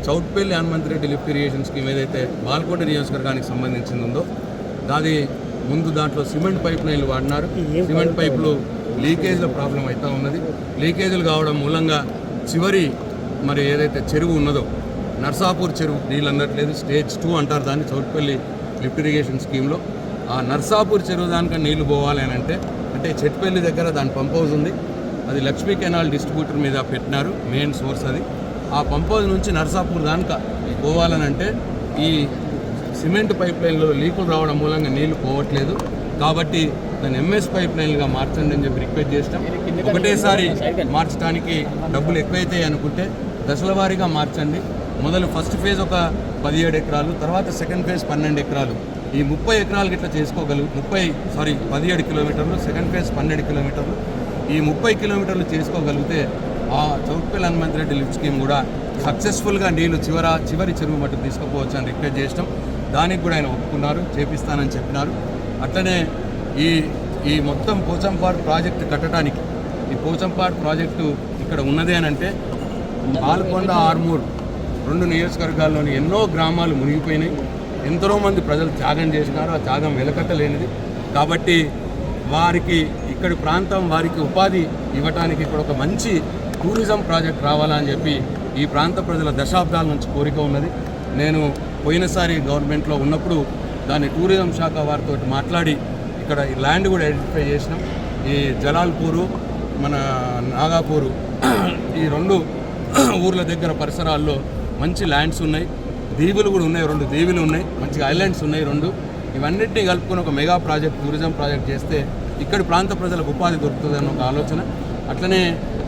Chautpally Hanumanth Reddy lift irrigation scheme ఏదైతే బాల్కోట నియోజకవర్గానికి సంబంధించింది ఉందో దాని ముందు దాంట్లో సిమెంట్ పైప్ లైన్లు వాడినారు. సిమెంట్ పైపులు లీకేజ్ల ప్రాబ్లం అవుతూ ఉన్నది. లీకేజీలు కావడం మూలంగా చివరి మరి ఏదైతే చెరువు ఉన్నదో నర్సాపూర్ చెరువు నీళ్ళు అందట్లేదు. స్టేజ్ 2 అంటారు దాన్ని చౌట్పల్లి లిఫ్ట్ ఇరిగేషన్ స్కీమ్లో. ఆ నర్సాపూర్ చెరువు దానిక నీళ్లు పోవాలి అని అంటే చెట్పల్లి దగ్గర దాని పంప్ హౌస్ ఉంది. అది లక్ష్మీ కెనాల్ డిస్ట్రిబ్యూటర్ మీద పెట్టినారు, మెయిన్ సోర్స్ అది. ఆ పంప్ హౌస్ నుంచి నర్సాపూర్ దానిక పోవాలనంటే ఈ సిమెంట్ పైప్ లైన్లో లీకులు రావడం మూలంగా నీళ్లు పోవట్లేదు. కాబట్టి దాన్ని ఎంఎస్ పైప్ లైన్గా మార్చండి అని చెప్పి రిక్వెస్ట్ చేస్తాం. ఒకటేసారి మార్చడానికి డబ్బులు ఎక్కువైతాయి అనుకుంటే దశల వారీగా మార్చండి. మొదలు ఫస్ట్ ఫేజ్ ఒక 17 ఎకరాలు, తర్వాత సెకండ్ ఫేజ్ 12 ఎకరాలు, ఈ 30 ఎకరాలకి ఇట్లా చేసుకోగలుగు 17 కిలోమీటర్లు, సెకండ్ ఫేజ్ 12 కిలోమీటర్లు, ఈ 30 కిలోమీటర్లు చేసుకోగలిగితే ఆ చౌట్పల్లి హనుమంత్ రెడ్డి లిఫ్ట్ స్కీమ్ కూడా సక్సెస్ఫుల్గా నీళ్లు చివరి చెరువు మట్టుకు తీసుకుపోవచ్చు అని రిక్వెస్ట్ చేస్తాం. దానికి కూడా ఆయన ఒప్పుకున్నారు, చేపిస్తానని చెప్పినారు. అట్లనే ఈ మొత్తం పోచంపాడు ప్రాజెక్టు కట్టడానికి, ఈ పోచంపాడు ప్రాజెక్టు ఇక్కడ ఉన్నదే అని అంటే బాల్కొండ, ఆర్మూర్ 2 నియోజకవర్గాల్లోని ఎన్నో గ్రామాలు మునిగిపోయినాయి. ఎంతోమంది ప్రజలు త్యాగం చేసినారు. ఆ త్యాగం వెలకట్టలేనిది. కాబట్టి వారికి ఇక్కడి ప్రాంతం వారికి ఉపాధి ఇవ్వడానికి ఇక్కడ ఒక మంచి టూరిజం ప్రాజెక్ట్ రావాలని చెప్పి ఈ ప్రాంత ప్రజల దశాబ్దాల నుంచి కోరిక ఉన్నది. నేను పోయినసారి గవర్నమెంట్లో ఉన్నప్పుడు దాన్ని టూరిజం శాఖ వారితో మాట్లాడి ఇక్కడ ఈ ల్యాండ్ కూడా ఐడెంటిఫై చేసినాం. ఈ జలాల్పూరు, మన నాగాపూరు, ఈ 2 ఊర్ల దగ్గర పరిసరాల్లో మంచి ల్యాండ్స్ ఉన్నాయి. దీవులు కూడా ఉన్నాయి, 2 దీవులు ఉన్నాయి, మంచి ఐలాండ్స్ ఉన్నాయి 2. ఇవన్నింటినీ కలుపుకొని ఒక మెగా ప్రాజెక్ట్, టూరిజం ప్రాజెక్ట్ చేస్తే ఇక్కడి ప్రాంత ప్రజలకు ఉపాధి దొరుకుతుందని ఒక ఆలోచన. అట్లనే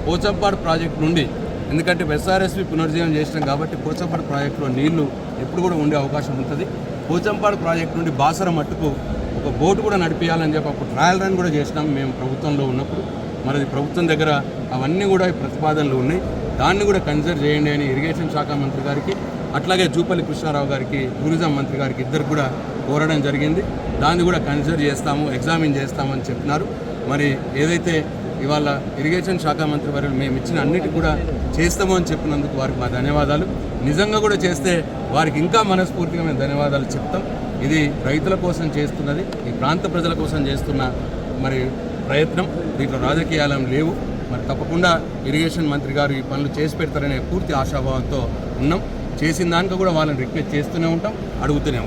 పోచంపాడు ప్రాజెక్ట్ నుండి, ఎందుకంటే ఎస్ఆర్ఎస్పి పునరుజ్జీవం చేసినాం కాబట్టి పోచంపాడు ప్రాజెక్టులో నీళ్లు ఎప్పుడు కూడా ఉండే అవకాశం ఉంటుంది. పోచంపాడు ప్రాజెక్టు నుండి బాసర మట్టుకు ఒక బోటు కూడా నడిపించాలని చెప్పి అప్పుడు ట్రయల్ రన్ కూడా చేసినాం మేము ప్రభుత్వంలో ఉన్నప్పుడు. మరి ప్రభుత్వం దగ్గర అవన్నీ కూడా ప్రతిపాదనలు ఉన్నాయి. దాన్ని కూడా కన్సిడర్ చేయండి అని ఇరిగేషన్ శాఖ మంత్రి గారికి, అట్లాగే జూపల్లి కృష్ణారావు గారికి, టూరిజం మంత్రి గారికి ఇద్దరు కూడా కోరడం జరిగింది. దాన్ని కూడా కన్సిడర్ చేస్తాము, ఎగ్జామిన్ చేస్తామని చెప్పినారు. మరి ఏదైతే ఇవాళ ఇరిగేషన్ శాఖ మంత్రి వారు మేము ఇచ్చిన అన్నిటికీ కూడా చేస్తాము అని చెప్పినందుకు వారికి మా ధన్యవాదాలు. నిజంగా కూడా చేస్తే వారికి ఇంకా మనస్ఫూర్తిగా మేము ధన్యవాదాలు చెప్తాం. ఇది రైతుల కోసం చేస్తున్నది, ఈ ప్రాంత ప్రజల కోసం చేస్తున్న మరి ప్రయత్నం. దీంట్లో రాజకీయాలు లేవు. మరి తప్పకుండా ఇరిగేషన్ మంత్రి గారు ఈ పనులు చేసి పెడతారనే పూర్తి ఆశాభావంతో ఉన్నాం. చేసిన దానికి కూడా వాళ్ళని రిక్వెస్ట్ చేస్తూనే ఉంటాం, అడుగుతూనే ఉంటాం.